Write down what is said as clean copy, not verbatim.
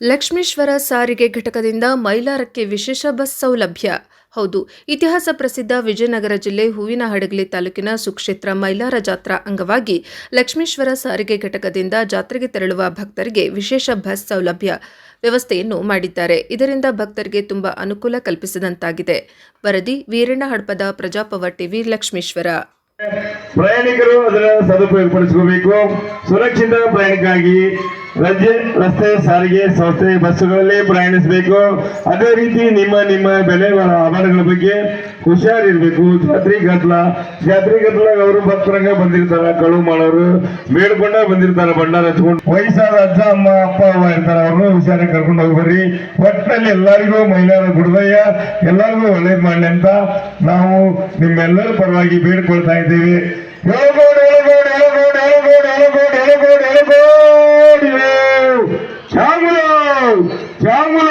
ಲಕ್ಷ್ಮೇಶ್ವರ ಸಾರಿಗೆ ಘಟಕದಿಂದ ಮೈಲಾರಕ್ಕೆ ವಿಶೇಷ ಬಸ್ ಸೌಲಭ್ಯ. ಹೌದು, ಇತಿಹಾಸ ಪ್ರಸಿದ್ಧ ವಿಜಯನಗರ ಜಿಲ್ಲೆ ಹೂವಿನಹಡಗಲಿ ತಾಲೂಕಿನ ಸುಕ್ಷೇತ್ರ ಮೈಲಾರ ಜಾತ್ರಾ ಅಂಗವಾಗಿ ಲಕ್ಷ್ಮೇಶ್ವರ ಸಾರಿಗೆ ಘಟಕದಿಂದ ಜಾತ್ರೆಗೆ ತೆರಳುವ ಭಕ್ತರಿಗೆ ವಿಶೇಷ ಬಸ್ ಸೌಲಭ್ಯ ವ್ಯವಸ್ಥೆಯನ್ನು ಮಾಡಿದ್ದಾರೆ. ಇದರಿಂದ ಭಕ್ತರಿಗೆ ತುಂಬಾ ಅನುಕೂಲ ಕಲ್ಪಿಸಿದಂತಾಗಿದೆ. ವರದಿ ವೀರಣ್ಣ ಹಡಪದ, ಪ್ರಜಾಪವ ಟಿವಿ, ಲಕ್ಷ್ಮೇಶ್ವರ. ಪ್ರಯಾಣಿಕರು ಅದರ ಸದುಪಯೋಗಪಡಿಸಿಕೊಳ್ಳಬೇಕು. ಸುರಕ್ಷಿತ ಪ್ರಯಾಣಕ್ಕಾಗಿ ರಸ್ತೆ ಸಾರಿಗೆ ಸಂಸ್ಥೆ ಬಸ್ಸುಗಳಲ್ಲಿ ಪ್ರಯಾಣಿಸಬೇಕು. ಅದೇ ರೀತಿ ನಿಮ್ಮ ಬೆಲೆಗಳ ಆಭರಣಗಳ ಬಗ್ಗೆ ಹುಷಾರಿರ್ಬೇಕು. ಜಾತ್ರೆ ಗದ್ದಲಾಗ ಅವರು ಭಕ್ತರಂಗ ಬಂದಿರ್ತಾರ, ಕಳುವು ಮಾಡೋರು ಬೇಡ್ಕೊಂಡ ಬಂದಿರ್ತಾರ, ಭಂಡಾರ ಹಚ್ಕೊಂಡು. ವಯಸ್ಸಾದ ಅಜ್ಜ ಅಮ್ಮ ಅಪ್ಪ ಅವ್ವ ಇರ್ತಾರ, ಅವ್ರನ್ನೂ ಹುಷಾರಾಗಿ ಕರ್ಕೊಂಡು ಹೋಗ್ಬರ್ರಿ. ಒಟ್ಟಿನಲ್ಲಿ ಎಲ್ಲರಿಗೂ ಮೈಲಾರ ಗುಡ್ದಯ್ಯ ಎಲ್ಲರಿಗೂ ಒಳ್ಳೇದ್ ಮಾಡ್ಲಿ ಅಂತ ನಾವು ನಿಮ್ಮೆಲ್ಲರ ಪರವಾಗಿ ಬೇಡ್ಕೊಳ್ತಾ ಇದ್ದೀವಿ. ಚಾಮುಲ